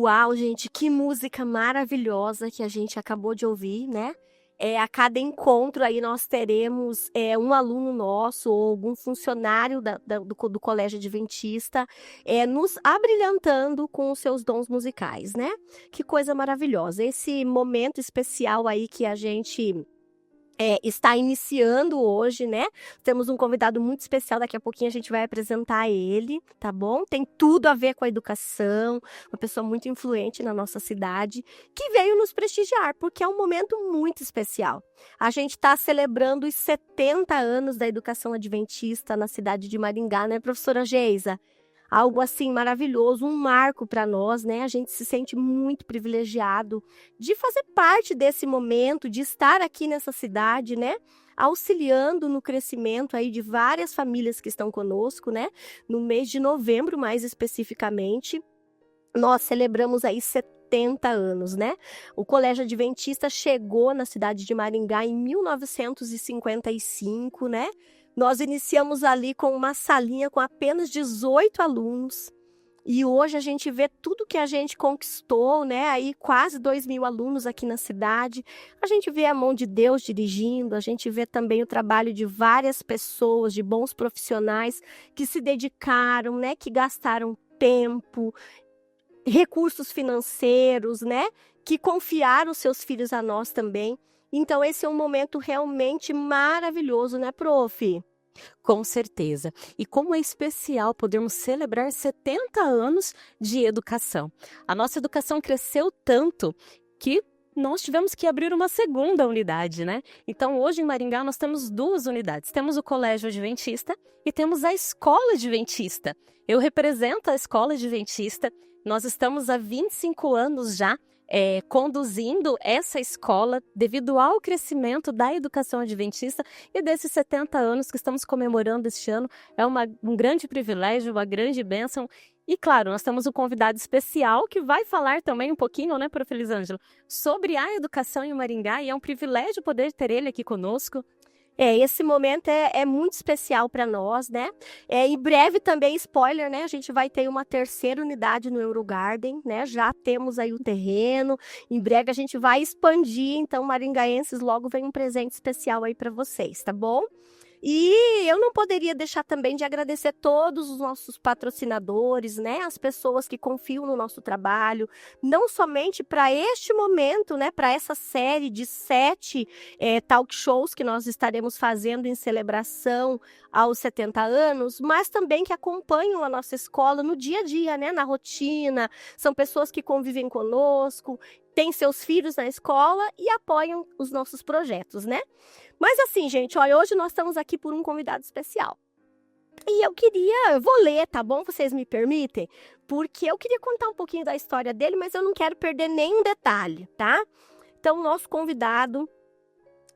Uau, gente, que música maravilhosa que a gente acabou de ouvir, né? A cada encontro aí nós teremos um aluno nosso ou algum funcionário do Colégio Adventista nos abrilhantando com os seus dons musicais, né? Que coisa maravilhosa. Esse momento especial aí que a gente está iniciando hoje, né? Temos um convidado muito especial, daqui a pouquinho a gente vai apresentar ele, tá bom? Tem tudo a ver com a educação, uma pessoa muito influente na nossa cidade, que veio nos prestigiar, porque é um momento muito especial. A gente está celebrando os 70 anos da educação adventista na cidade de Maringá, né, professora Geisa? Algo assim maravilhoso, um marco para nós, né? A gente se sente muito privilegiado de fazer parte desse momento, de estar aqui nessa cidade, né? Auxiliando no crescimento aí de várias famílias que estão conosco, né? No mês de novembro, mais especificamente, nós celebramos aí 70 anos, né? O Colégio Adventista chegou na cidade de Maringá em 1955, né? Nós iniciamos ali com uma salinha com apenas 18 alunos. E hoje a gente vê tudo que a gente conquistou, né? Aí quase 2.000 alunos aqui na cidade. A gente vê a mão de Deus dirigindo, a gente vê também o trabalho de várias pessoas, de bons profissionais que se dedicaram, né? Que gastaram tempo, recursos financeiros, né? Que confiaram seus filhos a nós também. Então, esse é um momento realmente maravilhoso, né, prof? Com certeza. E como é especial podermos celebrar 70 anos de educação. A nossa educação cresceu tanto que nós tivemos que abrir uma segunda unidade, né? Então, hoje em Maringá, nós temos 2 unidades. Temos o Colégio Adventista e temos a Escola Adventista. Eu represento a Escola Adventista. Nós estamos há 25 anos já conduzindo essa escola devido ao crescimento da educação adventista e desses 70 anos que estamos comemorando este ano. É um grande privilégio, uma grande bênção. E claro, nós temos um convidado especial que vai falar também um pouquinho, né, prof. Elisângela, sobre a educação em Maringá, e é um privilégio poder ter ele aqui conosco. Esse momento é muito especial para nós, né? Em breve também, spoiler, né? A gente vai ter uma terceira unidade no Eurogarden, né? Já temos aí o terreno. Em breve a gente vai expandir, então, maringaenses, logo vem um presente especial aí para vocês, tá bom? E eu não poderia deixar também de agradecer todos os nossos patrocinadores, né? As pessoas que confiam no nosso trabalho, não somente para este momento, né? Para essa série de 7 talk shows que nós estaremos fazendo em celebração aos 70 anos, mas também que acompanham a nossa escola no dia a dia, né? Na rotina. São pessoas que convivem conosco, têm seus filhos na escola e apoiam os nossos projetos, né? Mas assim, gente, olha, hoje nós estamos aqui por um convidado especial. E eu vou ler, tá bom? Vocês me permitem? Porque eu queria contar um pouquinho da história dele, mas eu não quero perder nenhum detalhe, tá? Então, o nosso convidado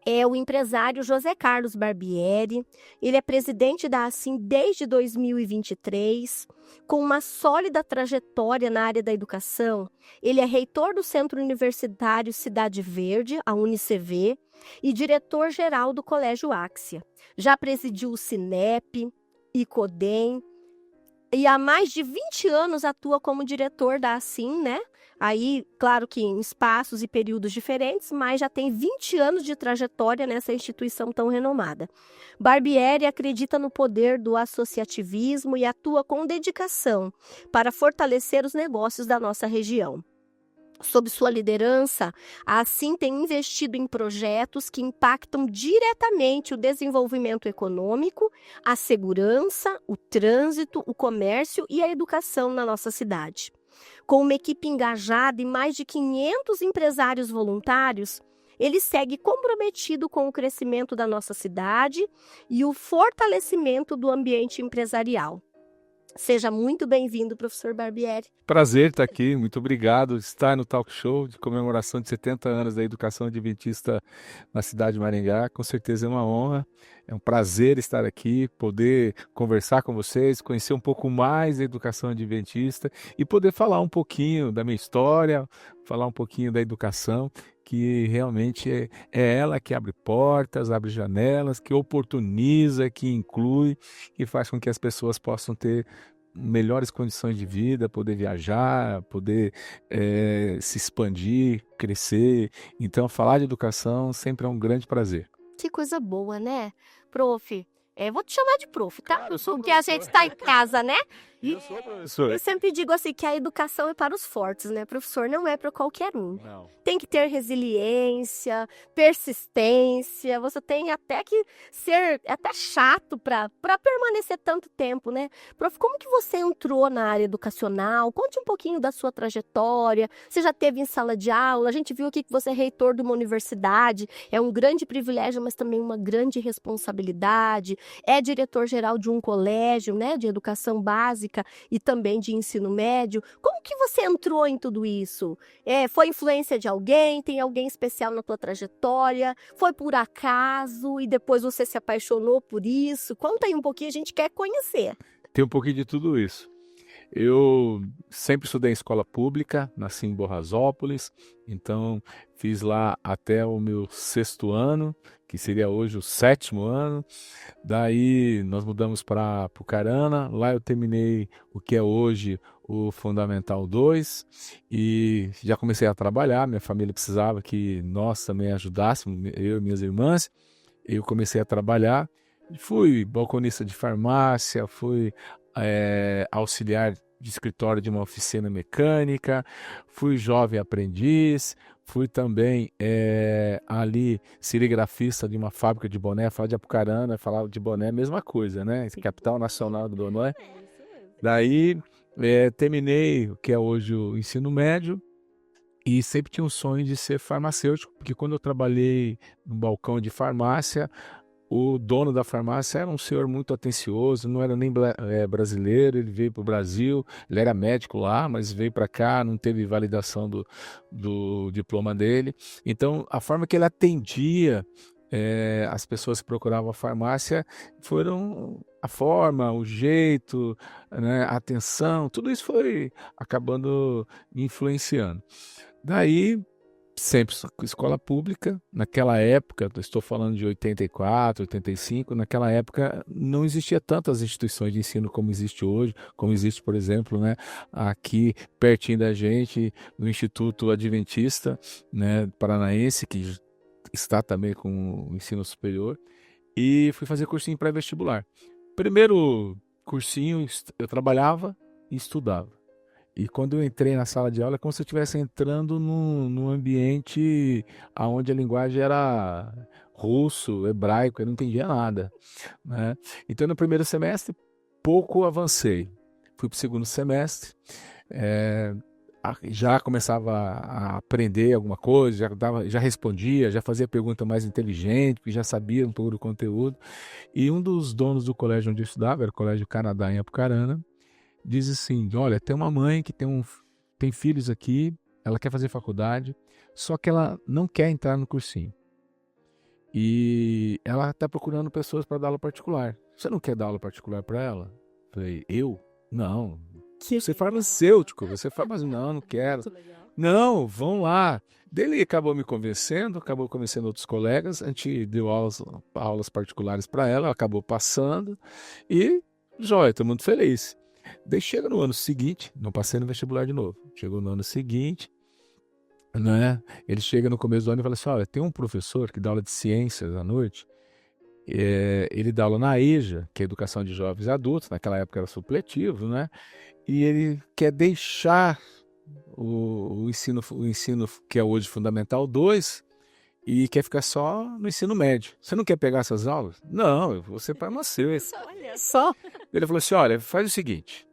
é o empresário José Carlos Barbieri. Ele é presidente da Assim desde 2023, com uma sólida trajetória na área da educação. Ele é reitor do Centro Universitário Cidade Verde, a UniCV, e diretor-geral do Colégio Áxia. Já presidiu o Cinep, ICODEM, e há mais de 20 anos atua como diretor da Assim, né? Aí, claro que em espaços e períodos diferentes, mas já tem 20 anos de trajetória nessa instituição tão renomada. Barbieri acredita no poder do associativismo e atua com dedicação para fortalecer os negócios da nossa região. Sob sua liderança, a Assim tem investido em projetos que impactam diretamente o desenvolvimento econômico, a segurança, o trânsito, o comércio e a educação na nossa cidade. Com uma equipe engajada e mais de 500 empresários voluntários, ele segue comprometido com o crescimento da nossa cidade e o fortalecimento do ambiente empresarial. Seja muito bem-vindo, professor Barbieri. Prazer estar aqui, muito obrigado. Estar no talk show de comemoração de 70 anos da educação adventista na cidade de Maringá, com certeza é uma honra, é um prazer estar aqui, poder conversar com vocês, conhecer um pouco mais da educação adventista e poder falar um pouquinho da minha história, falar um pouquinho da educação, que realmente é ela que abre portas, abre janelas, que oportuniza, que inclui, que faz com que as pessoas possam ter melhores condições de vida, poder viajar, poder se expandir, crescer. Então, falar de educação sempre é um grande prazer. Que coisa boa, né? Prof, vou te chamar de prof, tá? Claro, eu sou Porque a gente está em casa, né? Eu sou professor. Eu sempre digo assim que a educação é para os fortes, né? Professor não é para qualquer um. Não. Tem que ter resiliência, persistência, você tem até que ser até chato para permanecer tanto tempo, né? Prof, como que você entrou na área educacional? Conte um pouquinho da sua trajetória. Você já teve em sala de aula? A gente viu aqui que você é reitor de uma universidade. É um grande privilégio, mas também uma grande responsabilidade. É diretor-geral de um colégio, né? De educação básica e também de ensino médio. Como que você entrou em tudo isso? Foi influência de alguém? Tem alguém especial na tua trajetória? Foi por acaso e depois você se apaixonou por isso? Conta aí um pouquinho, a gente quer conhecer. Tem um pouquinho de tudo isso. Eu sempre estudei em escola pública, nasci em Borrasópolis, então fiz lá até o meu 6º ano, que seria hoje o 7º ano. Daí nós mudamos para Apucarana, lá eu terminei o que é hoje o Fundamental 2 e já comecei a trabalhar. Minha família precisava que nós também ajudássemos, eu e minhas irmãs. Eu comecei a trabalhar, fui balconista de farmácia, fui auxiliar de escritório de uma oficina mecânica, fui jovem aprendiz, fui também ali serigrafista de uma fábrica de boné. Falar de Apucarana, falar de boné é a mesma coisa, né? Capital nacional do boné. Daí terminei o que é hoje o ensino médio e sempre tinha um sonho de ser farmacêutico, porque quando eu trabalhei no balcão de farmácia, o dono da farmácia era um senhor muito atencioso, não era nem brasileiro, ele veio para o Brasil, ele era médico lá, mas veio para cá, não teve validação do diploma dele. Então, a forma que ele atendia as pessoas que procuravam a farmácia foram a forma, o jeito, né, a atenção, tudo isso foi acabando me influenciando. Daí, sempre escola pública. Naquela época, estou falando de 84, 85, naquela época não existia tantas instituições de ensino como existe hoje, como existe, por exemplo, né, aqui pertinho da gente, no Instituto Adventista, né, Paranaense, que está também com o ensino superior, e fui fazer cursinho pré-vestibular. Primeiro cursinho, eu trabalhava e estudava. E quando eu entrei na sala de aula, é como se eu estivesse entrando num ambiente onde a linguagem era russo, hebraico, eu não entendia nada, né? Então, no primeiro semestre, pouco avancei. Fui para o segundo semestre, já começava a aprender alguma coisa, já respondia, já fazia pergunta mais inteligente, porque já sabia um pouco do conteúdo. E um dos donos do colégio onde eu estudava, era o Colégio Canadá em Apucarana, diz assim: olha, tem uma mãe que tem filhos aqui, ela quer fazer faculdade, só que ela não quer entrar no cursinho. E ela está procurando pessoas para dar aula particular. Você não quer dar aula particular para ela? Falei, eu? Não. Você é farmacêutico, você faz, não quero. Não, vão lá. Ele acabou me convencendo, acabou convencendo outros colegas, a gente deu aulas particulares para ela acabou passando e, joia, estou muito feliz. Daí chega no ano seguinte, não passei no vestibular de novo, chegou no ano seguinte, né? Ele chega no começo do ano e fala assim: olha, tem um professor que dá aula de ciências à noite, ele dá aula na EJA, que é Educação de Jovens e Adultos, naquela época era supletivo, né? E ele quer deixar o ensino que é hoje Fundamental 2 e quer ficar só no ensino médio. Você não quer pegar essas aulas? Não, eu vou ser farmacêutico. Olha só. Ele falou assim: olha, faz o seguinte,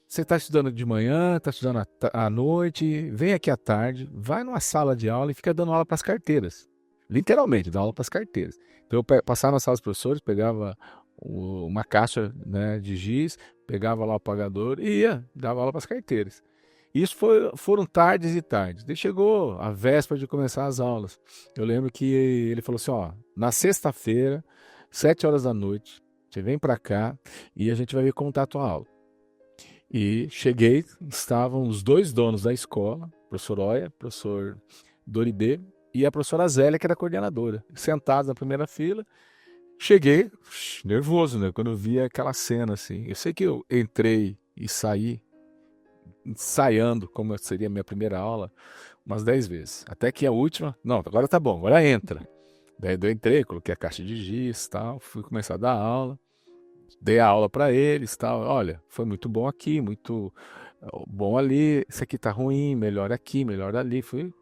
você está estudando de manhã, está estudando à noite, vem aqui à tarde, vai numa sala de aula e fica dando aula para as carteiras. Literalmente, dá aula para as carteiras. Então eu passava na sala dos professores, pegava uma caixa, né, de giz, pegava lá o pagador e dava aula para as carteiras. Isso foram tardes e tardes. Daí chegou a véspera de começar as aulas. Eu lembro que ele falou assim: ó, na sexta-feira, 7 horas da noite, você vem para cá e a gente vai ver como está a tua aula. E cheguei, estavam os dois donos da escola, o professor Oia, o professor Doribê, e a professora Zélia, que era coordenadora, sentados na primeira fila. Cheguei nervoso, né? Quando eu vi aquela cena, assim. Eu sei que eu entrei e saí ensaiando, como seria a minha primeira aula, umas 10 vezes. Até que a última, não, agora tá bom, agora entra. Daí eu entrei, coloquei a caixa de giz e tal, fui começar a dar aula, dei a aula para eles e tal. Olha, foi muito bom aqui, muito bom ali, isso aqui tá ruim, melhor aqui, melhor ali. Fui,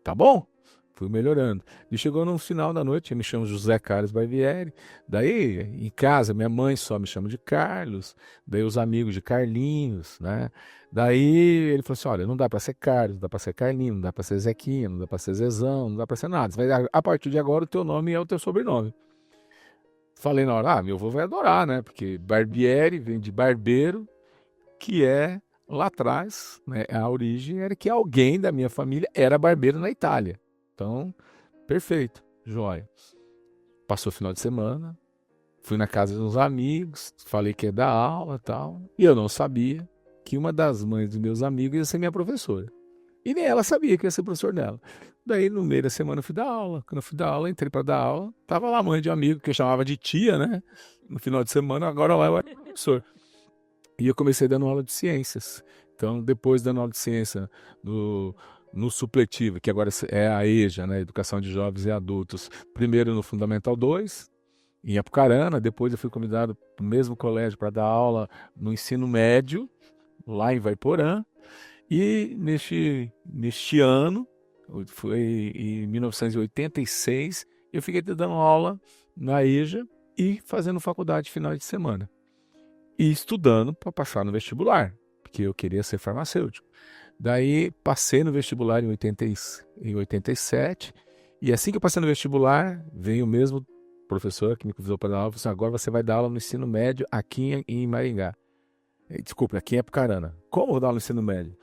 tá bom? Fui melhorando. E chegou no final da noite, eu me chamo José Carlos Barbieri. Daí, em casa, minha mãe só me chama de Carlos. Daí os amigos de Carlinhos, né? Daí ele falou assim, olha, não dá para ser Carlos, não dá para ser Carlinhos, não dá para ser Zequinha, não dá para ser Zezão, não dá para ser nada. Mas a partir de agora o teu nome é o teu sobrenome. Falei na hora, meu avô vai adorar, né? Porque Barbieri vem de barbeiro, que é lá atrás, né? A origem era que alguém da minha família era barbeiro na Itália. Então, perfeito, joia. Passou o final de semana, fui na casa de uns amigos, falei que ia dar aula e tal, e eu não sabia que uma das mães dos meus amigos ia ser minha professora. E nem ela sabia que ia ser professor dela. Daí, no meio da semana, eu fui dar aula. Quando eu fui dar aula, entrei para dar aula, tava lá a mãe de um amigo que eu chamava de tia, né? No final de semana, agora lá eu era professor. E eu comecei dando aula de ciências. Então, depois dando aula de ciência no supletivo, que agora é a EJA, né? Educação de Jovens e Adultos, primeiro no Fundamental 2, em Apucarana, depois eu fui convidado para o mesmo colégio para dar aula no ensino médio, lá em Vaiporã, e neste ano, foi em 1986, eu fiquei dando aula na EJA e fazendo faculdade final de semana. E estudando para passar no vestibular, porque eu queria ser farmacêutico. Daí passei no vestibular em 87, e assim que eu passei no vestibular, veio o mesmo professor que me convidou para dar aula, falou assim, agora você vai dar aula no ensino médio aqui em Maringá. Desculpa, aqui em Apucarana. Como eu vou dar aula no ensino médio?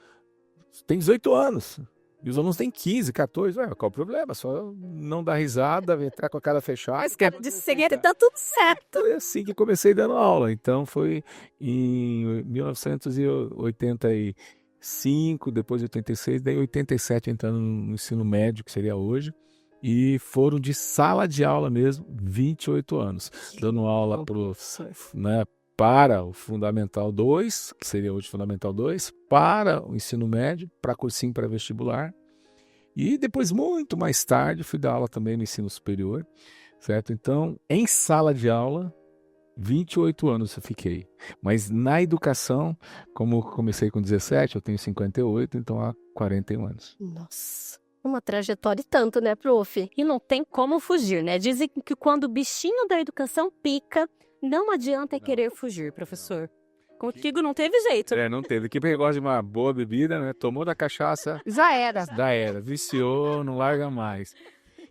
Tem 18 anos. E os alunos têm 15, 14. Ué, qual o problema? Só não dar risada, entrar com a cara fechada. Mas quer dizer que tá tudo certo. Foi assim que comecei dando aula. Então foi em 1985, depois de 86, daí 87 entrando no ensino médio, que seria hoje. E foram de sala de aula mesmo, 28 anos. Dando aula para o Fundamental 2, que seria hoje Fundamental 2, para o ensino médio, para cursinho pré-vestibular. E depois, muito mais tarde, fui dar aula também no ensino superior, certo? Então, em sala de aula, 28 anos eu fiquei. Mas na educação, como comecei com 17, eu tenho 58, então há 41 anos. Nossa, uma trajetória e tanto, né, prof? E não tem como fugir, né? Dizem que quando o bichinho da educação pica, não adianta querer fugir, professor. Contigo não teve jeito. Não teve. Quem gosta de uma boa bebida, né? Tomou da cachaça. Já era. Já era. Viciou, não larga mais.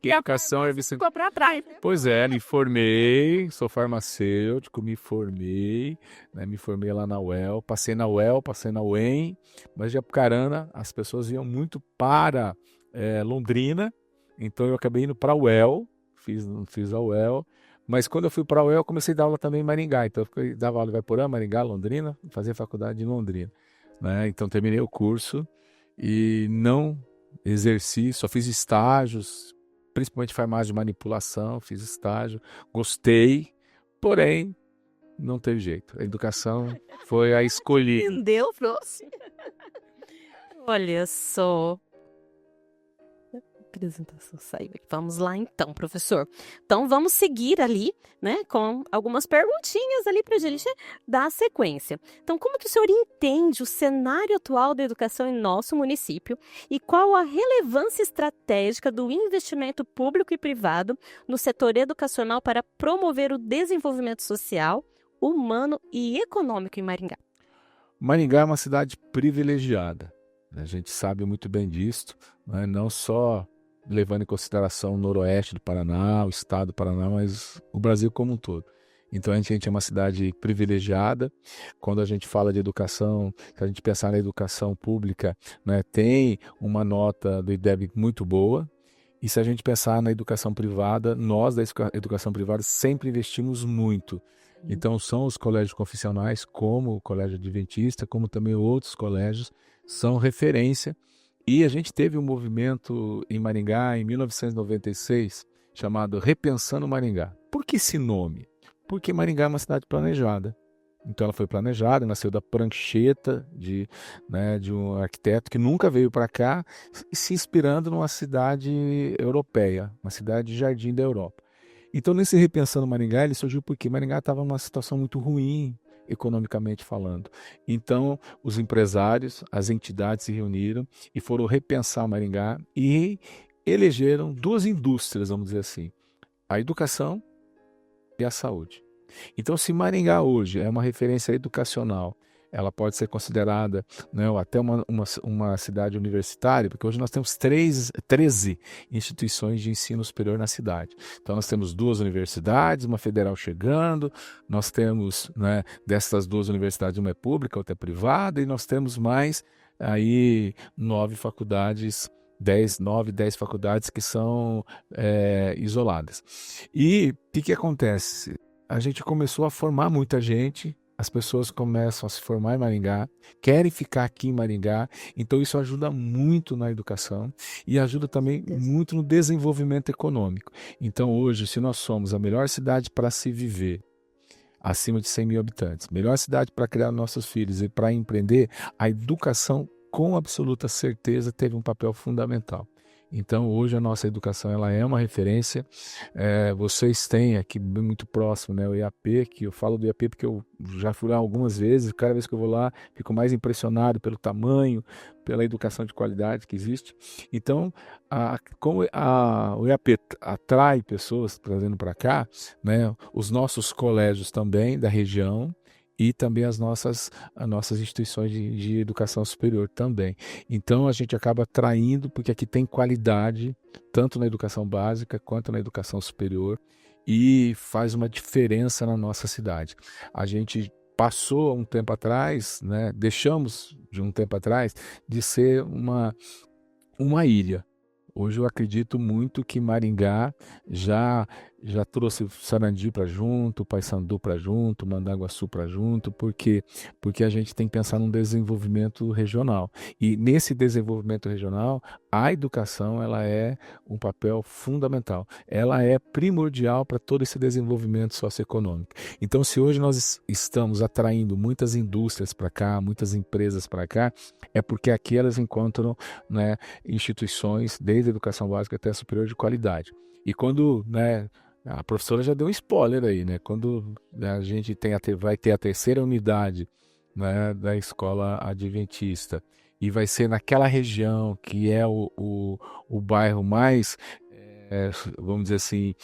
Que educação é viciante. Ficou pra trás. Pois é, me formei, sou farmacêutico, me formei, né? Me formei lá na UEL, passei na UEL, passei na UEM, mas de Apucarana as pessoas iam muito para Londrina, então eu acabei indo para a UEL, fiz a UEL. Mas quando eu fui para a UEL, eu comecei a dar aula também em Maringá. Então, eu dava aula em Vaiporã, Maringá, Londrina, fazia faculdade em Londrina, né? Então, terminei o curso e não exerci, só fiz estágios, principalmente farmácia de manipulação, fiz estágio, gostei, porém, não teve jeito. A educação foi a escolhida. Entendeu, prof? Olha só. Apresentação saiu aqui. Vamos lá então, professor. Então vamos seguir ali, né, com algumas perguntinhas ali para a gente dar sequência. Então, como que o senhor entende o cenário atual da educação em nosso município e qual a relevância estratégica do investimento público e privado no setor educacional para promover o desenvolvimento social, humano e econômico em Maringá? Maringá é uma cidade privilegiada. A gente sabe muito bem disso, né? Não só levando em consideração o noroeste do Paraná, o estado do Paraná, mas o Brasil como um todo. Então a gente é uma cidade privilegiada. Quando a gente fala de educação, se a gente pensar na educação pública, né, tem uma nota do IDEB muito boa. E se a gente pensar na educação privada, nós da educação privada sempre investimos muito. Então são os colégios confessionais, como o Colégio Adventista, como também outros colégios, são referência. E a gente teve um movimento em Maringá em 1996, chamado Repensando Maringá. Por que esse nome? Porque Maringá é uma cidade planejada. Então ela foi planejada, nasceu da prancheta de um arquiteto que nunca veio para cá, se inspirando numa cidade europeia, uma cidade jardim da Europa. Então nesse Repensando Maringá, ele surgiu porque Maringá estava numa situação muito ruim, economicamente falando. Então os empresários, as entidades se reuniram e foram repensar Maringá e elegeram duas indústrias, vamos dizer assim, a educação e a saúde. Então, se Maringá hoje é uma referência educacional, ela pode ser considerada, né, até uma cidade universitária, porque hoje nós temos 13 instituições de ensino superior na cidade. Então, nós temos 2 universidades, uma federal chegando, nós temos, né, dessas 2 universidades, uma é pública, outra é privada, e nós temos mais aí 9 faculdades, 10 faculdades que são isoladas. E o que acontece? A gente começou a formar muita gente, as pessoas começam a se formar em Maringá, querem ficar aqui em Maringá, então isso ajuda muito na educação e ajuda também muito no desenvolvimento econômico. Então hoje, se nós somos a melhor cidade para se viver, acima de 100 mil habitantes, melhor cidade para criar nossos filhos e para empreender, a educação com absoluta certeza teve um papel fundamental. Então, hoje a nossa educação ela é uma referência. Vocês têm aqui muito próximo, né, o IAP, que eu falo do IAP porque eu já fui lá algumas vezes, cada vez que eu vou lá fico mais impressionado pelo tamanho, pela educação de qualidade que existe. Então, como o IAP atrai pessoas trazendo para cá, né, os nossos colégios também da região, e também as nossas instituições de educação superior também. Então, a gente acaba atraindo, porque aqui tem qualidade, tanto na educação básica quanto na educação superior, e faz uma diferença na nossa cidade. A gente passou um tempo atrás, né, deixamos de um tempo atrás, de ser uma ilha. Hoje eu acredito muito que Maringá já trouxe Sarandi para junto, Paissandu para junto, Mandaguaçu para junto, porque a gente tem que pensar num desenvolvimento regional. E nesse desenvolvimento regional, a educação ela é um papel fundamental. Ela é primordial para todo esse desenvolvimento socioeconômico. Então, se hoje nós estamos atraindo muitas indústrias para cá, muitas empresas para cá, é porque aqui elas encontram, né, instituições, desde a educação básica até a superior de qualidade. E quando, né, a professora já deu um spoiler aí, né? Quando a gente vai ter a terceira unidade, né, da escola adventista e vai ser naquela região que é o bairro mais, vamos dizer assim,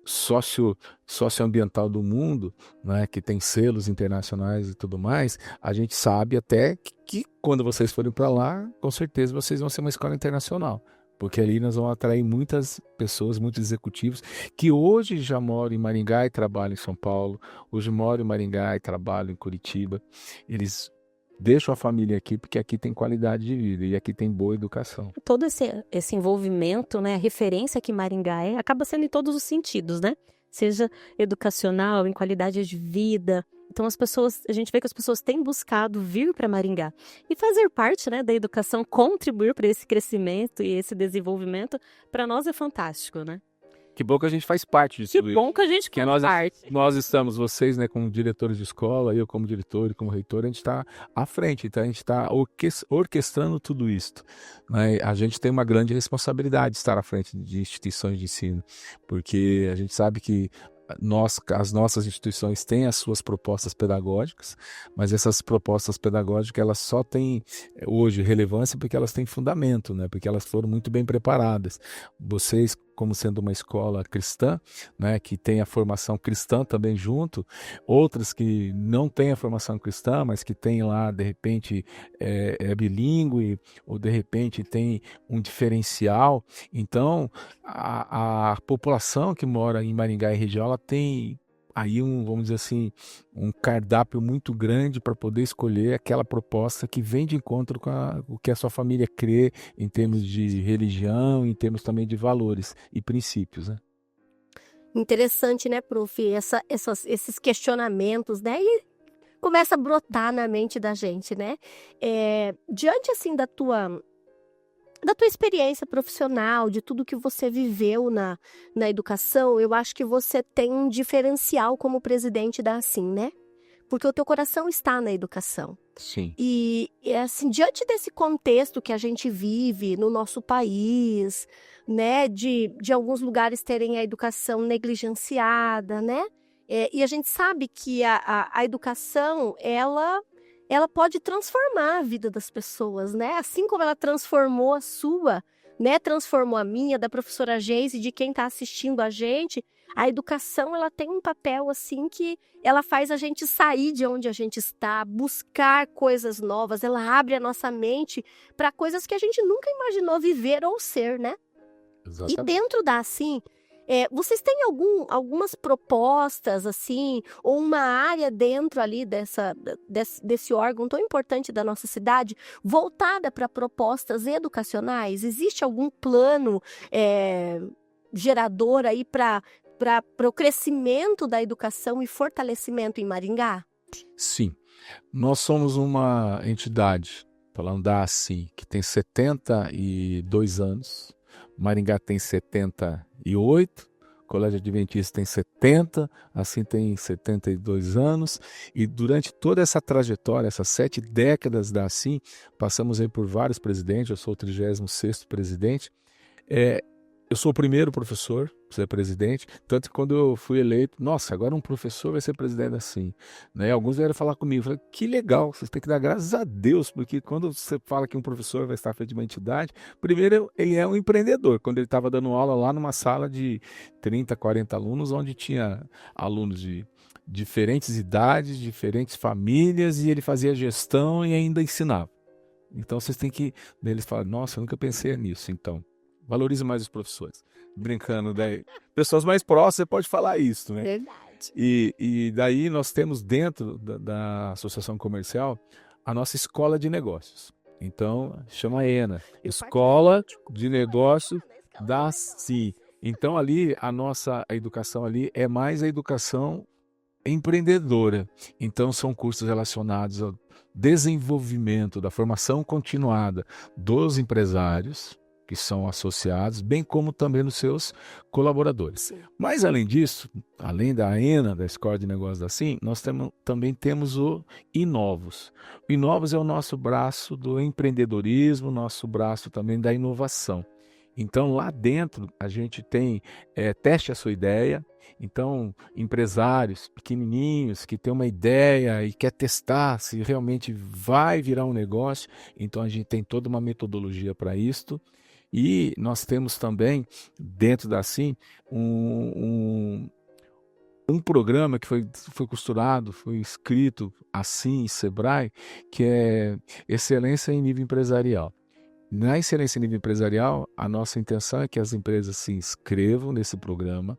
socioambiental do mundo, né, que tem selos internacionais e tudo mais, a gente sabe até que quando vocês forem para lá, com certeza vocês vão ser uma escola internacional. Porque ali nós vamos atrair muitas pessoas, muitos executivos, que hoje já moram em Maringá e trabalham em São Paulo, hoje moram em Maringá e trabalham em Curitiba. Eles deixam a família aqui porque aqui tem qualidade de vida e aqui tem boa educação. Todo esse envolvimento, né, a referência que Maringá acaba sendo em todos os sentidos, né? Seja educacional, em qualidade de vida. Então a gente vê que as pessoas têm buscado vir para Maringá e fazer parte, né, da educação, contribuir para esse crescimento e esse desenvolvimento, para nós é fantástico, né? Que bom que a gente faz parte disso. Que bom que a gente faz parte. Nós estamos, vocês, né, como diretores de escola, eu como diretor e como reitor, a gente está à frente, então a gente está orquestrando tudo isso. Né? A gente tem uma grande responsabilidade de estar à frente de instituições de ensino, porque a gente sabe que as nossas instituições têm as suas propostas pedagógicas, mas essas propostas pedagógicas elas só têm hoje relevância porque elas têm fundamento, né? Porque elas foram muito bem preparadas. Vocês, como sendo uma escola cristã, né, que tem a formação cristã também junto, outras que não têm a formação cristã, mas que tem lá, de repente, é bilíngue, ou de repente tem um diferencial. Então, a população que mora em Maringá e região, ela tem aí vamos dizer assim, um cardápio muito grande para poder escolher aquela proposta que vem de encontro com o que a sua família crê em termos de religião, em termos também de valores e princípios, né? Interessante, né, prof? Esses questionamentos, né? E começa a brotar na mente da gente, né? Diante, assim, da tua da tua experiência profissional, de tudo que você viveu na educação, eu acho que você tem um diferencial como presidente da Assim, né? Porque o teu coração está na educação. Sim. E assim, diante desse contexto que a gente vive no nosso país, né, de alguns lugares terem a educação negligenciada, né? E a gente sabe que a educação, ela pode transformar a vida das pessoas, né? Assim como ela transformou a sua, né? Transformou a minha, da professora Geise, de quem está assistindo a gente. A educação, ela tem um papel assim que ela faz a gente sair de onde a gente está, buscar coisas novas, ela abre a nossa mente para coisas que a gente nunca imaginou viver ou ser, né? Exatamente. E dentro da Assim, vocês têm algumas propostas, assim, ou uma área dentro ali desse órgão tão importante da nossa cidade, voltada para propostas educacionais? Existe algum plano gerador aí para o crescimento da educação e fortalecimento em Maringá? Sim. Nós somos uma entidade, falando da Assim, que tem 72 anos. Maringá tem 78, Colégio Adventista tem 70, Assim tem 72 anos, e durante toda essa trajetória, essas 7 décadas da Assim, passamos aí por vários presidentes, eu sou o 36º presidente, eu sou o primeiro professor a ser presidente, tanto que quando eu fui eleito, nossa, agora um professor vai ser presidente assim, né? Alguns vieram falar comigo, falei, que legal, vocês têm que dar graças a Deus, porque quando você fala que um professor vai estar à frente de uma entidade, primeiro ele é um empreendedor, quando ele estava dando aula lá numa sala de 30, 40 alunos, onde tinha alunos de diferentes idades, diferentes famílias, e ele fazia gestão e ainda ensinava. Então vocês têm que, eles falam, nossa, eu nunca pensei nisso, então valorize mais os professores. Brincando, daí, pessoas mais próximas, você pode falar isso, né? Verdade. E daí nós temos dentro da Associação Comercial a nossa escola de negócios. Então, chama ENA, Escola de Negócio da Assim. Então, ali, a educação ali é mais a educação empreendedora. Então, são cursos relacionados ao desenvolvimento, da formação continuada dos empresários, que são associados, bem como também dos seus colaboradores. Mas, além disso, além da ENA, da Escola de Negócios da Assim, nós também temos o Inovos. O Inovos é o nosso braço do empreendedorismo, nosso braço também da inovação. Então, lá dentro, a gente tem Teste a Sua Ideia. Então, empresários pequenininhos que têm uma ideia e quer testar se realmente vai virar um negócio. Então, a gente tem toda uma metodologia para isto. E nós temos também, dentro da Assim, um programa que foi costurado, foi escrito Assim, Sebrae, que é Excelência em Nível Empresarial. Na Excelência em Nível Empresarial, a nossa intenção é que as empresas se inscrevam nesse programa.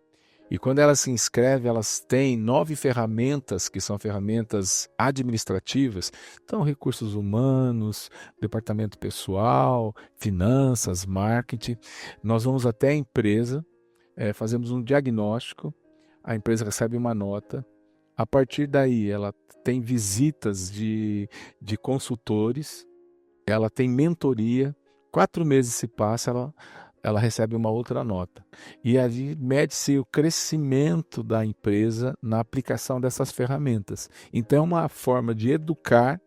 E quando elas se inscrevem, elas têm 9 ferramentas, que são ferramentas administrativas. Então, recursos humanos, departamento pessoal, finanças, marketing. Nós vamos até a empresa, fazemos um diagnóstico, a empresa recebe uma nota. A partir daí, ela tem visitas de consultores, ela tem mentoria. 4 meses se passa, ela recebe uma outra nota. E ali mede-se o crescimento da empresa na aplicação dessas ferramentas. Então, é uma forma de educar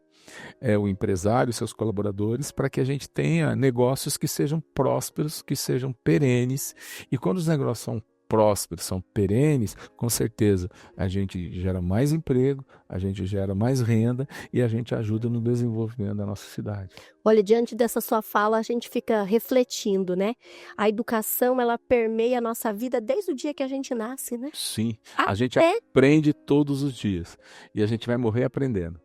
o empresário e seus colaboradores para que a gente tenha negócios que sejam prósperos, que sejam perenes. E quando os negócios são prósperos, são perenes, com certeza a gente gera mais emprego, a gente gera mais renda e a gente ajuda no desenvolvimento da nossa cidade. Olha, diante dessa sua fala, a gente fica refletindo, né? A educação, ela permeia a nossa vida desde o dia que a gente nasce, né? Sim, a gente aprende todos os dias e a gente vai morrer aprendendo.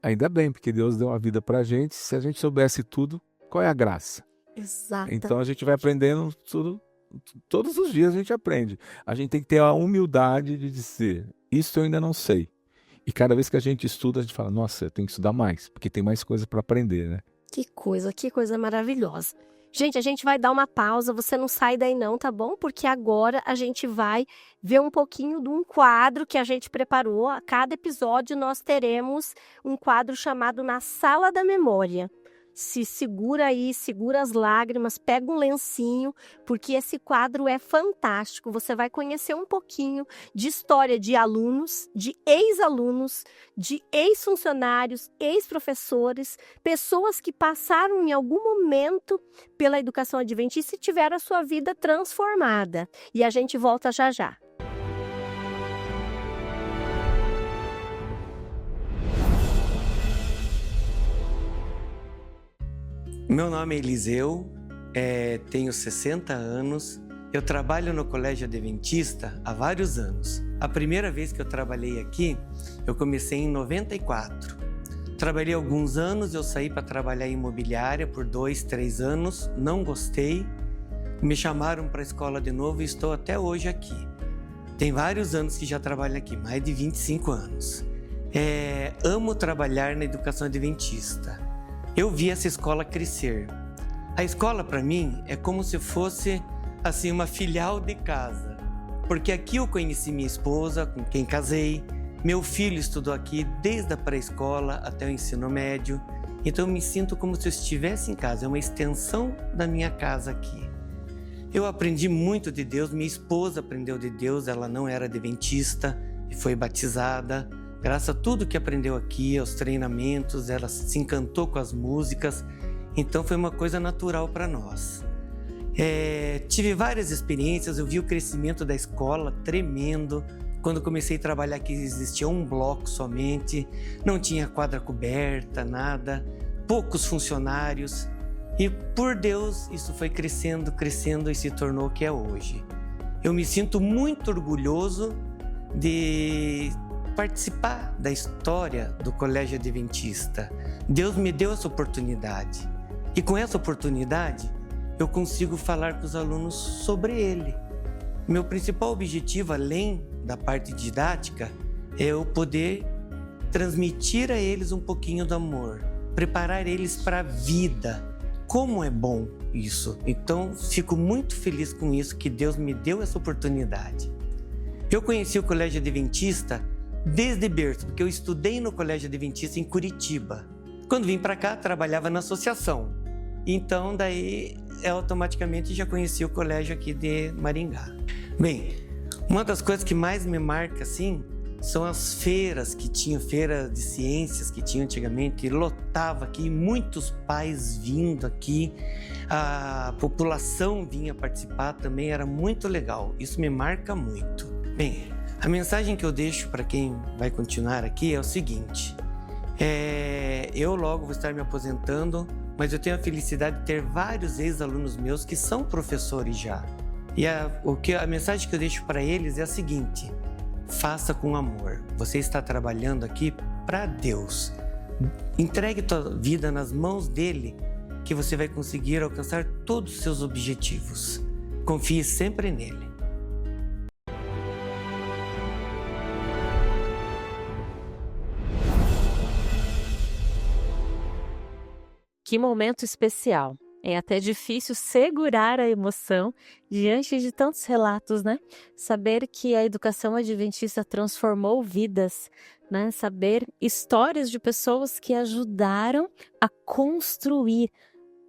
Ainda bem, porque Deus deu uma vida pra gente. Se a gente soubesse tudo, qual é a graça? Exato. Então a gente vai aprendendo tudo. Todos os dias a gente aprende. A gente tem que ter a humildade de dizer, isso eu ainda não sei. E cada vez que a gente estuda, a gente fala, nossa, eu tenho que estudar mais, porque tem mais coisa para aprender, né? Que coisa maravilhosa. Gente, a gente vai dar uma pausa, você não sai daí não, tá bom? Porque agora a gente vai ver um pouquinho de um quadro que a gente preparou. A cada episódio nós teremos um quadro chamado Na Sala da Memória. Se segura aí, segura as lágrimas, pega um lencinho, porque esse quadro é fantástico. Você vai conhecer um pouquinho de história de alunos, de ex-alunos, de ex-funcionários, ex-professores, pessoas que passaram em algum momento pela educação adventista e tiveram a sua vida transformada. E a gente volta já já. Meu nome é Eliseu, tenho 60 anos, eu trabalho no Colégio Adventista há vários anos. A primeira vez que eu trabalhei aqui, eu comecei em 94. Trabalhei alguns anos, eu saí para trabalhar em imobiliária por 2, 3 anos, não gostei, me chamaram para a escola de novo e estou até hoje aqui. Tem vários anos que já trabalho aqui, mais de 25 anos. Amo trabalhar na educação adventista. Eu vi essa escola crescer. A escola, para mim, é como se fosse assim, uma filial de casa. Porque aqui eu conheci minha esposa, com quem casei. Meu filho estudou aqui desde a pré-escola até o ensino médio. Então eu me sinto como se eu estivesse em casa. É uma extensão da minha casa aqui. Eu aprendi muito de Deus. Minha esposa aprendeu de Deus. Ela não era adventista e foi batizada. Graças a tudo que aprendeu aqui, aos treinamentos, ela se encantou com as músicas, então foi uma coisa natural para nós. Tive várias experiências, eu vi o crescimento da escola tremendo. Quando comecei a trabalhar aqui existia um bloco somente, não tinha quadra coberta, nada, poucos funcionários. E por Deus isso foi crescendo, crescendo e se tornou o que é hoje. Eu me sinto muito orgulhoso de participar da história do Colégio Adventista. Deus me deu essa oportunidade. E com essa oportunidade, eu consigo falar com os alunos sobre ele. Meu principal objetivo, além da parte didática, é eu poder transmitir a eles um pouquinho do amor, preparar eles para a vida. Como é bom isso! Então, fico muito feliz com isso, que Deus me deu essa oportunidade. Eu conheci o Colégio Adventista desde berço, porque eu estudei no Colégio Adventista em Curitiba. Quando vim para cá, trabalhava na associação. Então, daí, eu automaticamente já conheci o colégio aqui de Maringá. Bem, uma das coisas que mais me marca, assim, são as feiras que tinham, feiras de ciências que tinham antigamente, lotava aqui, muitos pais vindo aqui, a população vinha participar também, era muito legal, isso me marca muito. Bem, a mensagem que eu deixo para quem vai continuar aqui é o seguinte, eu logo vou estar me aposentando, mas eu tenho a felicidade de ter vários ex-alunos meus que são professores já. E a mensagem que eu deixo para eles é a seguinte, faça com amor, você está trabalhando aqui para Deus. Entregue tua vida nas mãos dele, que você vai conseguir alcançar todos os seus objetivos. Confie sempre nele. Que momento especial. É até difícil segurar a emoção diante de tantos relatos, né? Saber que a educação adventista transformou vidas, né? Saber histórias de pessoas que ajudaram a construir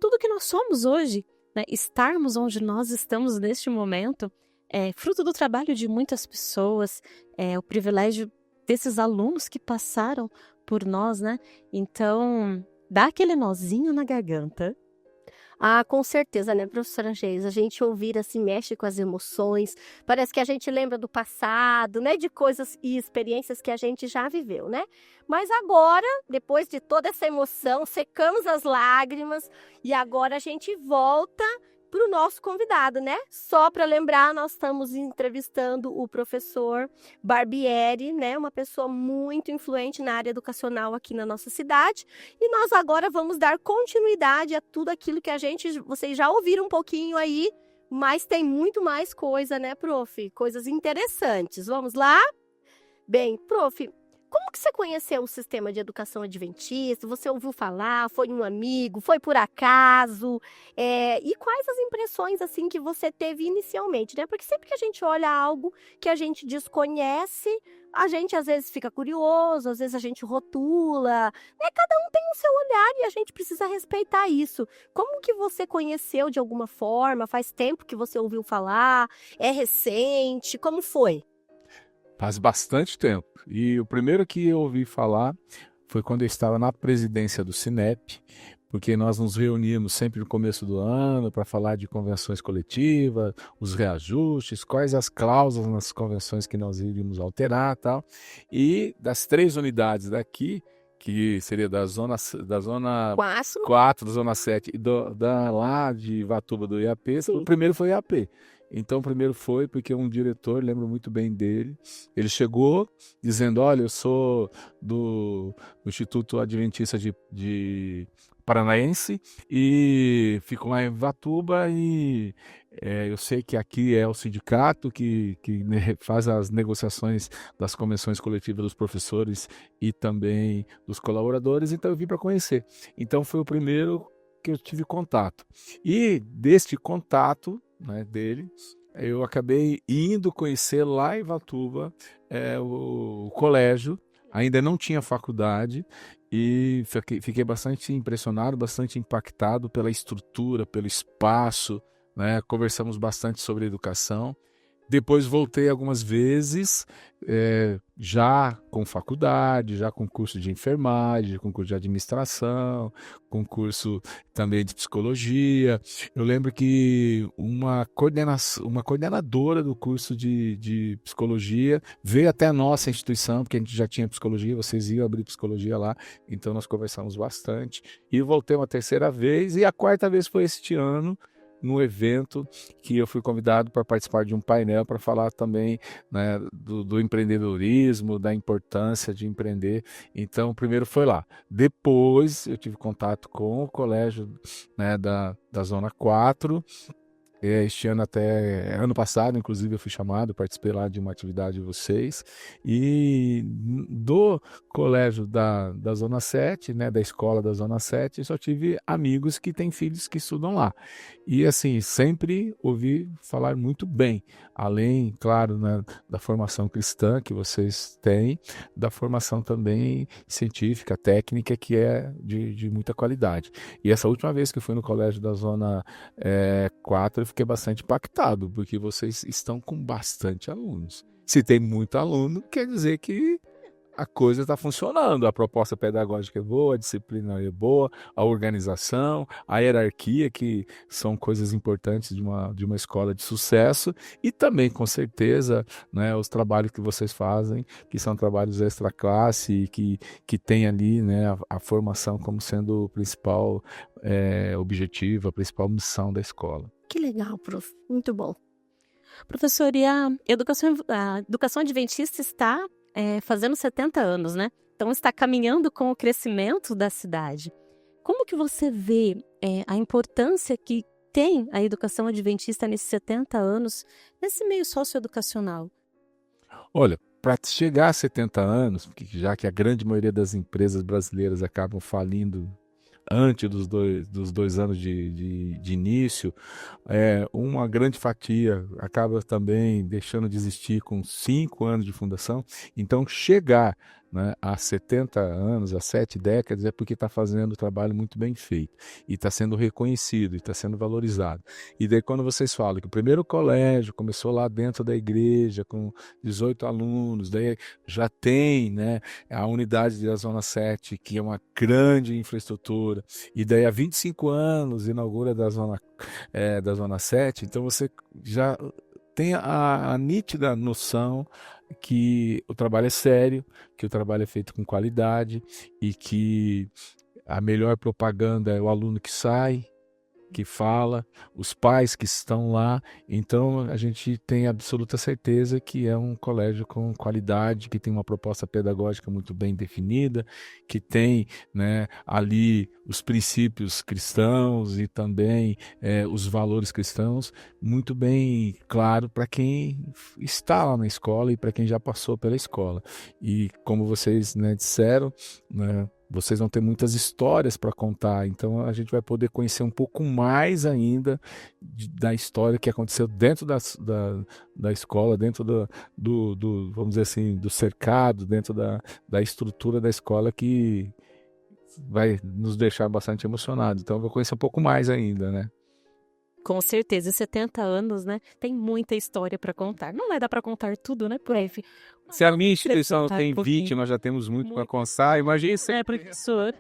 tudo que nós somos hoje, né? Estarmos onde nós estamos neste momento é fruto do trabalho de muitas pessoas, é o privilégio desses alunos que passaram por nós, né? Então, dá aquele nozinho na garganta. Ah, com certeza, né, professora Geisa? A gente ouvir assim mexe com as emoções, parece que a gente lembra do passado, né, de coisas e experiências que a gente já viveu, né? Mas agora, depois de toda essa emoção, secamos as lágrimas e agora a gente volta para o nosso convidado, né? Só para lembrar, nós estamos entrevistando o professor Barbieri, né? Uma pessoa muito influente na área educacional aqui na nossa cidade. E nós agora vamos dar continuidade a tudo aquilo que vocês já ouviram um pouquinho aí, mas tem muito mais coisa, né, prof? Coisas interessantes. Vamos lá? Bem, prof, Como que você conheceu o sistema de educação adventista? Você ouviu falar? Foi um amigo? Foi por acaso? E quais as impressões assim que você teve inicialmente, né? Porque sempre que a gente olha algo que a gente desconhece, a gente às vezes fica curioso, às vezes a gente rotula, né? Cada um tem o seu olhar e a gente precisa respeitar isso. Como que você conheceu de alguma forma? Faz tempo que você ouviu falar? É recente? Como foi? Faz bastante tempo. E o primeiro que eu ouvi falar foi quando eu estava na presidência do Sinep, porque nós nos reuníamos sempre no começo do ano para falar de convenções coletivas, os reajustes, quais as cláusulas nas convenções que nós iríamos alterar e tal. E das 3 unidades daqui, que seria da zona Quatro. 4, da zona 7 e lá de Ivatuba do IAP, o primeiro foi o IAP. Então, o primeiro foi porque um diretor, lembro muito bem dele, ele chegou dizendo, olha, eu sou do Instituto Adventista de Paranaense e fico lá em Ivatuba e eu sei que aqui é o sindicato que faz as negociações das convenções coletivas dos professores e também dos colaboradores, então eu vim para conhecer. Então, foi o primeiro que eu tive contato. E deste contato, né, dele, eu acabei indo conhecer lá em Ivatuba o colégio, ainda não tinha faculdade, e fiquei bastante impressionado, bastante impactado pela estrutura, pelo espaço, né? Conversamos bastante sobre educação. Depois voltei algumas vezes, já com faculdade, já com curso de enfermagem, com curso de administração, com curso também de psicologia. Eu lembro que uma coordenadora do curso de psicologia veio até a nossa instituição, porque a gente já tinha psicologia, vocês iam abrir psicologia lá, então nós conversamos bastante. E voltei uma terceira vez, e a quarta vez foi este ano, no evento que eu fui convidado para participar de um painel para falar também, né, do empreendedorismo, da importância de empreender. Então, o primeiro foi lá. Depois, eu tive contato com o colégio, né, da Zona 4. Este ano ano passado, inclusive, eu fui chamado, participei lá de uma atividade de vocês, e do colégio da Zona 7, né, da escola da Zona 7, eu só tive amigos que têm filhos que estudam lá. E assim, sempre ouvi falar muito bem, além, claro, né, da formação cristã que vocês têm, da formação também científica, técnica, que é de muita qualidade. E essa última vez que eu fui no colégio da Zona 4, eu fiquei bastante impactado, porque vocês estão com bastante alunos. Se tem muito aluno, quer dizer que a coisa está funcionando, a proposta pedagógica é boa, a disciplina é boa, a organização, a hierarquia, que são coisas importantes de uma escola de sucesso, e também, com certeza, né, os trabalhos que vocês fazem, que são trabalhos extra classe e que tem ali, né, a formação como sendo o principal objetivo, a principal missão da escola. Que legal, prof. Muito bom. Professor, e a educação adventista está fazendo 70 anos, né? Então está caminhando com o crescimento da cidade. Como que você vê a importância que tem a educação adventista nesses 70 anos, nesse meio socioeducacional? Olha, para chegar a 70 anos, já que a grande maioria das empresas brasileiras acabam falindo antes dos dois anos de início, uma grande fatia acaba também deixando de existir com 5 anos de fundação. Então, chegar, né, a 70 anos, a 7 décadas, é porque está fazendo o trabalho muito bem feito, e está sendo reconhecido, e está sendo valorizado. E daí, quando vocês falam que o primeiro colégio começou lá dentro da igreja, com 18 alunos, daí já tem, né, a unidade da Zona 7, que é uma grande infraestrutura, e daí há 25 anos inaugura da Zona 7, então você já tem a nítida noção que o trabalho é sério, que o trabalho é feito com qualidade, e que a melhor propaganda é o aluno que sai, que fala, os pais que estão lá. Então, a gente tem absoluta certeza que é um colégio com qualidade, que tem uma proposta pedagógica muito bem definida, que tem, né, ali os princípios cristãos e também os valores cristãos muito bem claro para quem está lá na escola e para quem já passou pela escola. E como vocês, né, disseram, né, vocês vão ter muitas histórias para contar, então a gente vai poder conhecer um pouco mais ainda da história que aconteceu dentro da escola, dentro vamos dizer assim, do cercado, dentro da estrutura da escola, que vai nos deixar bastante emocionados. Então eu vou conhecer um pouco mais ainda, né? Com certeza, 70 anos, né? Tem muita história para contar. Não vai dar para contar tudo, né, prof? Se a minha instituição Contar tem um pouquinho. 20, nós já temos muito para contar. Imagina isso. Professor.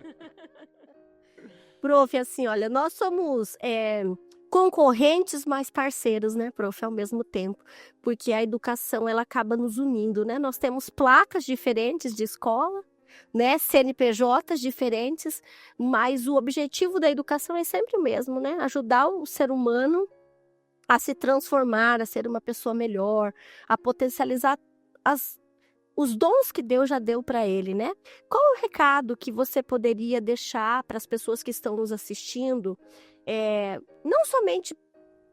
Prof, assim, olha, nós somos concorrentes, mas parceiros, né, prof, ao mesmo tempo, porque a educação, ela acaba nos unindo, né? Nós temos placas diferentes de escola, né, CNPJs diferentes, mas o objetivo da educação é sempre o mesmo, né? Ajudar o ser humano a se transformar, a ser uma pessoa melhor, a potencializar os dons que Deus já deu para ele, né? Qual é o recado que você poderia deixar para as pessoas que estão nos assistindo, não somente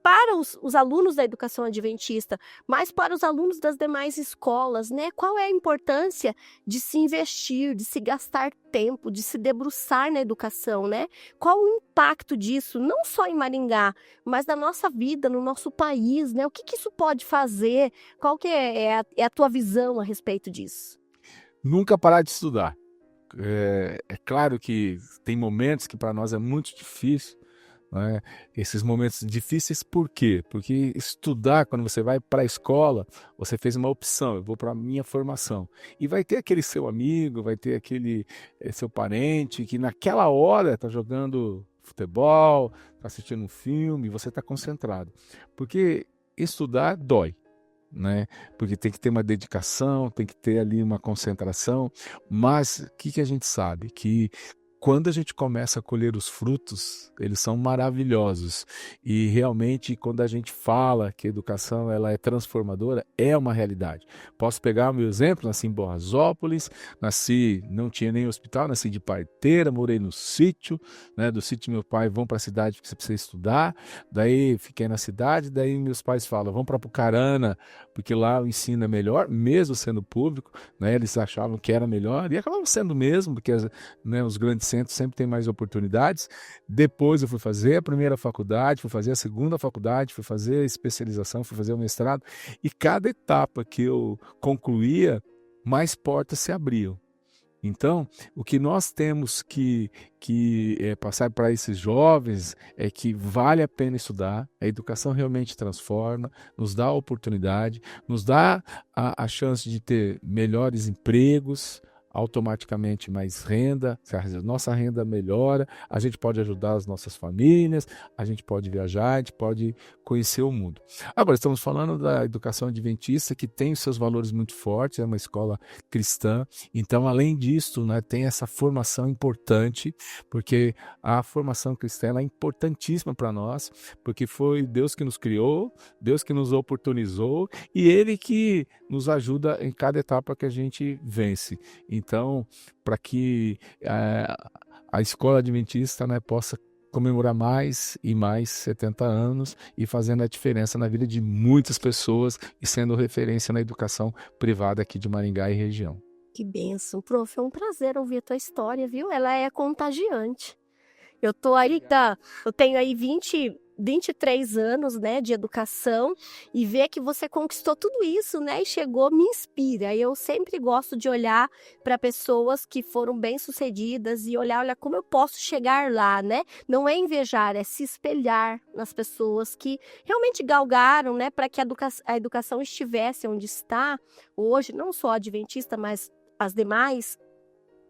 para os alunos da educação adventista, mas para os alunos das demais escolas, né? Qual é a importância de se investir, de se gastar tempo, de se debruçar na educação, né? Qual o impacto disso, não só em Maringá, mas na nossa vida, no nosso país, né? O que isso pode fazer? Qual que é a tua visão a respeito disso? Nunca parar de estudar. É claro que tem momentos que para nós é muito difícil, né? Esses momentos difíceis, por quê? Porque estudar, quando você vai para a escola, você fez uma opção, eu vou para a minha formação. E vai ter aquele seu amigo, vai ter aquele seu parente que naquela hora está jogando futebol, está assistindo um filme, você está concentrado. Porque estudar dói, né? Porque tem que ter uma dedicação, tem que ter ali uma concentração, mas o que a gente sabe? Que quando a gente começa a colher os frutos, eles são maravilhosos. E realmente, quando a gente fala que a educação ela é transformadora, é uma realidade. Posso pegar o meu exemplo, nasci em Borrasópolis, não tinha nem hospital, nasci de parteira, morei no sítio, né? Do sítio meu pai, vão para a cidade porque você precisa estudar. Daí fiquei na cidade, daí meus pais falam, vamos para Apucarana, porque lá o ensino é melhor, mesmo sendo público, né? Eles achavam que era melhor, e acabava sendo mesmo, porque, né, os grandes centros sempre tem mais oportunidades. Depois eu fui fazer a primeira faculdade, fui fazer a segunda faculdade, fui fazer a especialização, fui fazer o mestrado, e cada etapa que eu concluía, mais portas se abriam. Então, o que nós temos que passar para esses jovens é que vale a pena estudar, a educação realmente transforma, nos dá a oportunidade, nos dá a chance de ter melhores empregos, automaticamente mais renda, se a nossa renda melhora, a gente pode ajudar as nossas famílias, a gente pode viajar, a gente pode conhecer o mundo. Agora, estamos falando da educação adventista, que tem os seus valores muito fortes, é uma escola cristã, então, além disso, né, tem essa formação importante, porque a formação cristã ela é importantíssima para nós, porque foi Deus que nos criou, Deus que nos oportunizou, e Ele que nos ajuda em cada etapa que a gente vence. Então, para que a escola adventista, né, possa comemorar mais e mais 70 anos e fazendo a diferença na vida de muitas pessoas e sendo referência na educação privada aqui de Maringá e região. Que bênção, prof, é um prazer ouvir a tua história, viu? Ela é contagiante. Eu tenho aí 23 anos, né, de educação, e ver que você conquistou tudo isso, né, e chegou, me inspira. Eu sempre gosto de olhar para pessoas que foram bem-sucedidas e olha como eu posso chegar lá, né? Não é invejar, é se espelhar nas pessoas que realmente galgaram, né, para que a educação estivesse onde está hoje, não só a adventista, mas as demais.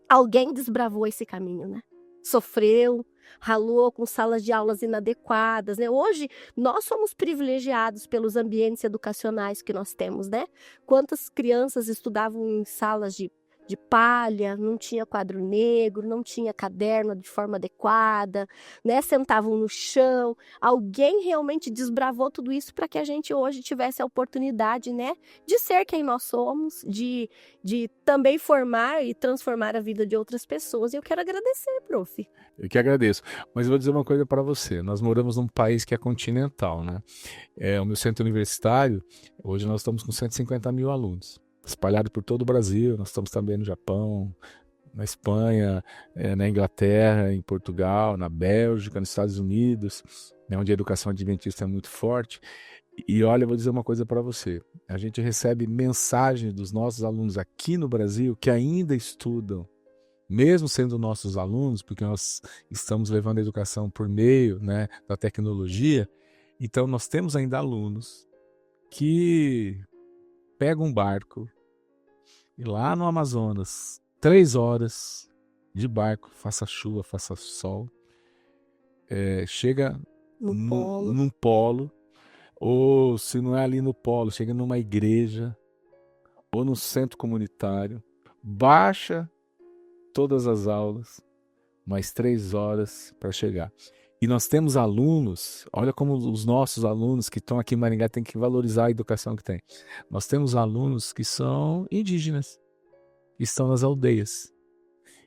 Alguém desbravou esse caminho, né? Sofreu, ralou com salas de aulas inadequadas, né? Hoje, nós somos privilegiados pelos ambientes educacionais que nós temos, né? Quantas crianças estudavam em salas de de palha, não tinha quadro negro, não tinha caderno de forma adequada, né? Sentavam no chão. Alguém realmente desbravou tudo isso para que a gente hoje tivesse a oportunidade, né, de ser quem nós somos, de também formar e transformar a vida de outras pessoas. E eu quero agradecer, prof. Eu que agradeço. Mas eu vou dizer uma coisa para você. Nós moramos num país que é continental, né? O meu centro universitário, hoje nós estamos com 150 mil alunos, espalhados por todo o Brasil. Nós estamos também no Japão, na Espanha, na Inglaterra, em Portugal, na Bélgica, nos Estados Unidos, né, onde a educação adventista é muito forte. E olha, eu vou dizer uma coisa para você. A gente recebe mensagens dos nossos alunos aqui no Brasil que ainda estudam, mesmo sendo nossos alunos, porque nós estamos levando a educação por meio, né, da tecnologia. Então, nós temos ainda alunos que pegam um barco e lá no Amazonas, 3 horas de barco, faça chuva, faça sol, chega num polo, ou se não é ali no polo, chega numa igreja ou num centro comunitário, baixa todas as aulas, mais 3 horas para chegar. E nós temos alunos, olha como os nossos alunos que estão aqui em Maringá têm que valorizar a educação que tem. Nós temos alunos que são indígenas, que estão nas aldeias,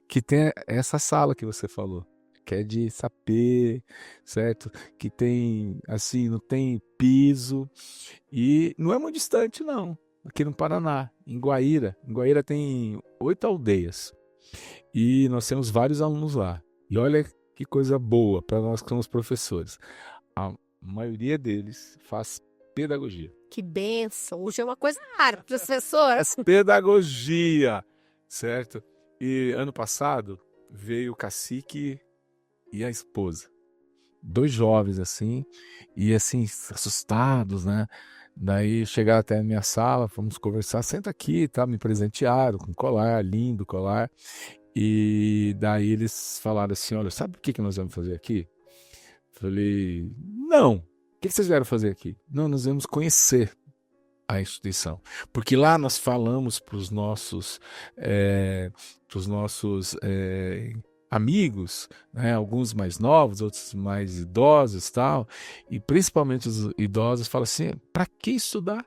que tem essa sala que você falou, que é de sapê, certo? Que tem, assim, não tem piso, e não é muito distante, não. Aqui no Paraná, em Guaíra. Em Guaíra tem 8 aldeias, e nós temos vários alunos lá. E olha que coisa boa para nós que somos professores. A maioria deles faz pedagogia. Que bênção! Hoje é uma coisa rara, professor. Pedagogia, certo? E ano passado veio o cacique e a esposa. 2 jovens assim, e assim, assustados, né? Daí chegaram até a minha sala, fomos conversar, senta aqui, tá? Me presentearam com colar, lindo colar. E daí eles falaram assim, olha, sabe o que nós vamos fazer aqui? Falei, não. O que vocês vieram fazer aqui? Não, nós vamos conhecer a instituição. Porque lá nós falamos para os nossos amigos, né, alguns mais novos, outros mais idosos e tal, e principalmente os idosos falam assim, para que estudar?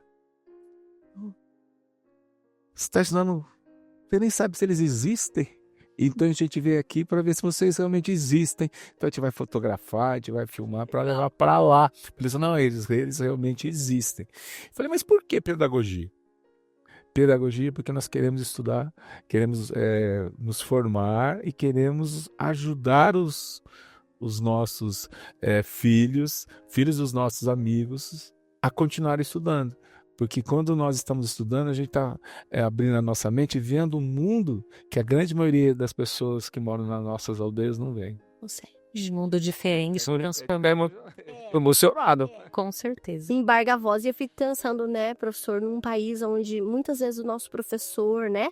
Você está estudando, você nem sabe se eles existem. Então a gente veio aqui para ver se vocês realmente existem. Então a gente vai fotografar, a gente vai filmar para levar para lá. Eles falaram, não, eles realmente existem. Eu falei, mas por que pedagogia? Pedagogia porque nós queremos estudar, queremos nos formar e queremos ajudar os nossos filhos dos nossos amigos a continuar estudando. Porque quando nós estamos estudando, a gente está abrindo a nossa mente e vendo um mundo que a grande maioria das pessoas que moram nas nossas aldeias não vê. Não sei. De mundo diferente, Emocionado. com certeza. Embarga a voz, e eu fico pensando, né, professor, num país onde muitas vezes o nosso professor, né,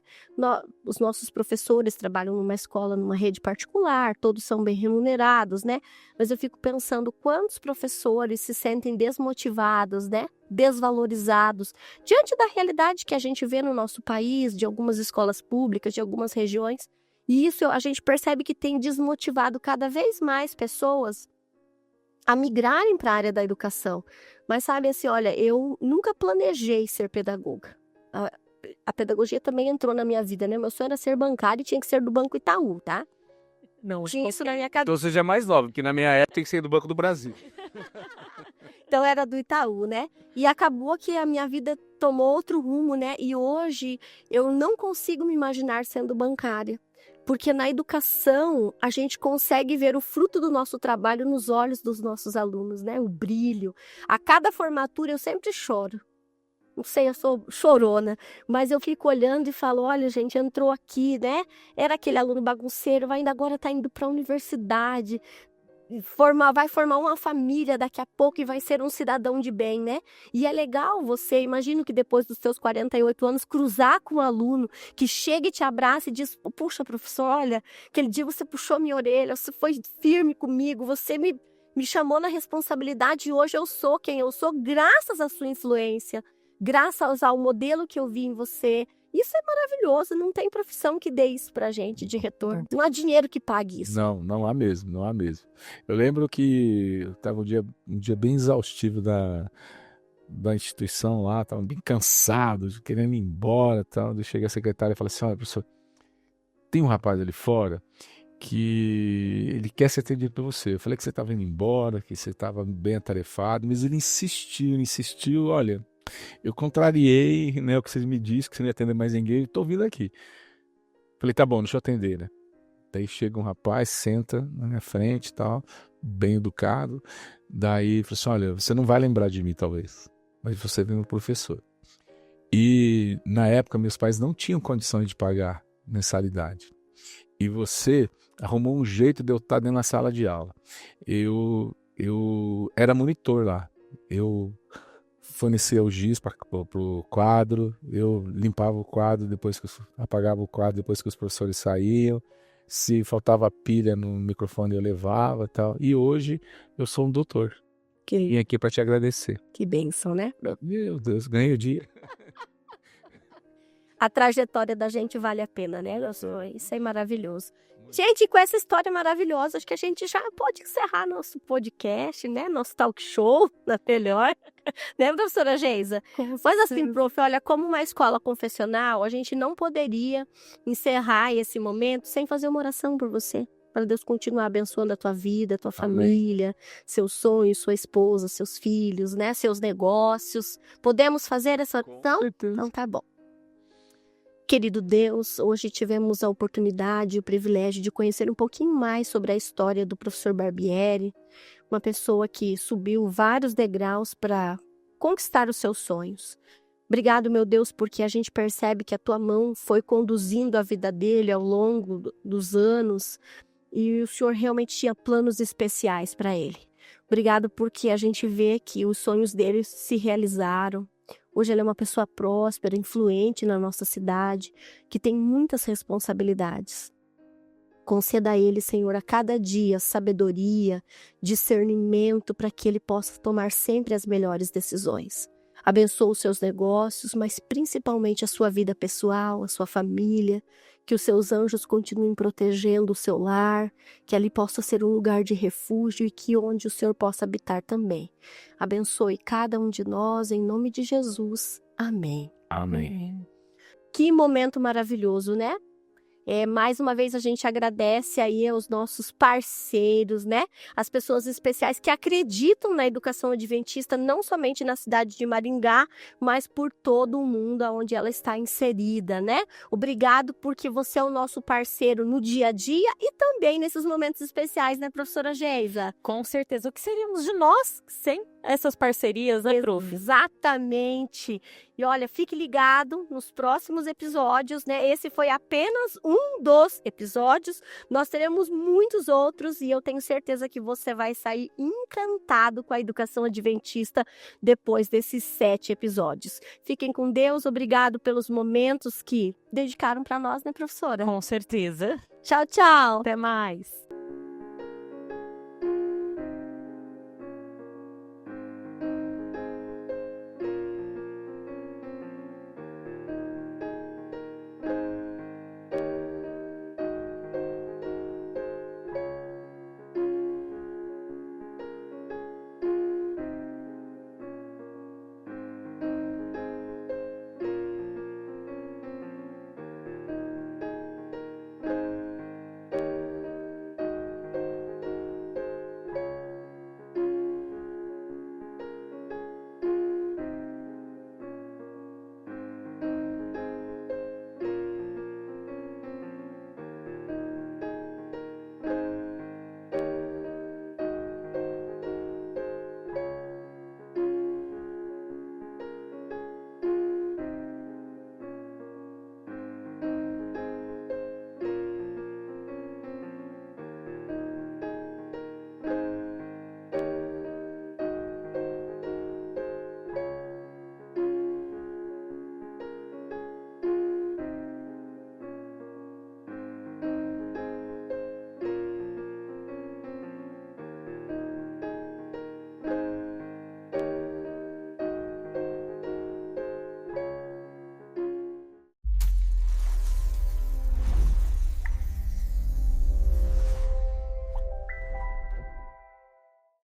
os nossos professores trabalham numa escola, numa rede particular, todos são bem remunerados, né, mas eu fico pensando quantos professores se sentem desmotivados, né, desvalorizados, diante da realidade que a gente vê no nosso país, de algumas escolas públicas, de algumas regiões, e isso a gente percebe que tem desmotivado cada vez mais pessoas a migrarem para a área da educação. Mas sabe assim, olha, eu nunca planejei ser pedagoga. A pedagogia também entrou na minha vida, né? Meu sonho era ser bancário e tinha que ser do Banco Itaú, tá? Não, Tinha isso na minha cabeça. Então você já é mais nova, porque na minha época tem que ser do Banco do Brasil. Então era do Itaú, né? E acabou que a minha vida tomou outro rumo, né? E hoje eu não consigo me imaginar sendo bancária. Porque na educação a gente consegue ver o fruto do nosso trabalho nos olhos dos nossos alunos, né? O brilho. A cada formatura eu sempre choro. Não sei, eu sou chorona, mas eu fico olhando e falo, olha, gente, entrou aqui, né? Era aquele aluno bagunceiro, ainda agora está indo para a universidade, vai formar uma família daqui a pouco e vai ser um cidadão de bem, né? E é legal você, imagino que depois dos seus 48 anos, cruzar com um aluno que chega e te abraça e diz, puxa, professor, olha, aquele dia você puxou minha orelha, você foi firme comigo, você me chamou na responsabilidade e hoje eu sou quem eu sou graças à sua influência. graças ao modelo que eu vi em você. Isso é maravilhoso, não tem profissão que dê isso pra gente de retorno. Não há dinheiro que pague isso. Não há mesmo, não há mesmo. Eu lembro que eu estava um dia bem exaustivo da instituição lá, estava bem cansado, querendo ir embora e tal. Eu cheguei à secretária e falei assim, olha, professor, tem um rapaz ali fora que ele quer ser atendido por você. Eu falei que você estava indo embora, que você estava bem atarefado, mas ele insistiu, olha, eu contrariei, né, o que vocês me disseram, que você não ia atender mais ninguém, estou vindo aqui. Falei, tá bom, deixa eu atender, né? Daí chega um rapaz, senta na minha frente e tal, bem educado. Daí falou assim, olha, você não vai lembrar de mim talvez, mas você é meu professor. E na época meus pais não tinham condições de pagar mensalidade. E você arrumou um jeito de eu estar dentro da sala de aula. Eu era monitor lá. Eu fornecia o giz para o quadro, eu limpava o quadro apagava o quadro depois que os professores saíam. Se faltava pilha no microfone eu levava e tal. E hoje eu sou um doutor. Vim aqui para te agradecer. Que bênção, né? Meu Deus, ganhei o dia. A trajetória da gente vale a pena, né? Isso é maravilhoso. Gente, com essa história maravilhosa, acho que a gente já pode encerrar nosso podcast, né? Nosso talk show, na melhor. Né, professora Geisa? Mas assim, prof, olha, como uma escola confessional, a gente não poderia encerrar esse momento sem fazer uma oração por você. Para Deus continuar abençoando a tua vida, a tua família, seus sonhos, sua esposa, seus filhos, né? Seus negócios. Podemos fazer essa oração? Então tá bom. Querido Deus, hoje tivemos a oportunidade e o privilégio de conhecer um pouquinho mais sobre a história do professor Barbieri, uma pessoa que subiu vários degraus para conquistar os seus sonhos. Obrigado, meu Deus, porque a gente percebe que a tua mão foi conduzindo a vida dele ao longo dos anos e o Senhor realmente tinha planos especiais para ele. Obrigado porque a gente vê que os sonhos dele se realizaram. Hoje ele é uma pessoa próspera, influente na nossa cidade, que tem muitas responsabilidades. Conceda a ele, Senhor, a cada dia sabedoria, discernimento para que ele possa tomar sempre as melhores decisões. Abençoa os seus negócios, mas principalmente a sua vida pessoal, a sua família, que os seus anjos continuem protegendo o seu lar, que ali possa ser um lugar de refúgio e que onde o Senhor possa habitar também. Abençoe cada um de nós, em nome de Jesus. Amém. Amém. Que momento maravilhoso, né? Mais uma vez a gente agradece aí aos nossos parceiros, né? As pessoas especiais que acreditam na educação adventista, não somente na cidade de Maringá, mas por todo o mundo onde ela está inserida, né? Obrigado porque você é o nosso parceiro no dia a dia e também nesses momentos especiais, né, professora Geisa? Com certeza. O que seríamos de nós sem essas parcerias, né, prof? Exatamente. E olha, fique ligado nos próximos episódios, né? Esse foi apenas um dos episódios. Nós teremos muitos outros e eu tenho certeza que você vai sair encantado com a educação adventista depois desses 7 episódios. Fiquem com Deus. Obrigado pelos momentos que dedicaram para nós, né, professora? Com certeza. Tchau, tchau. Até mais.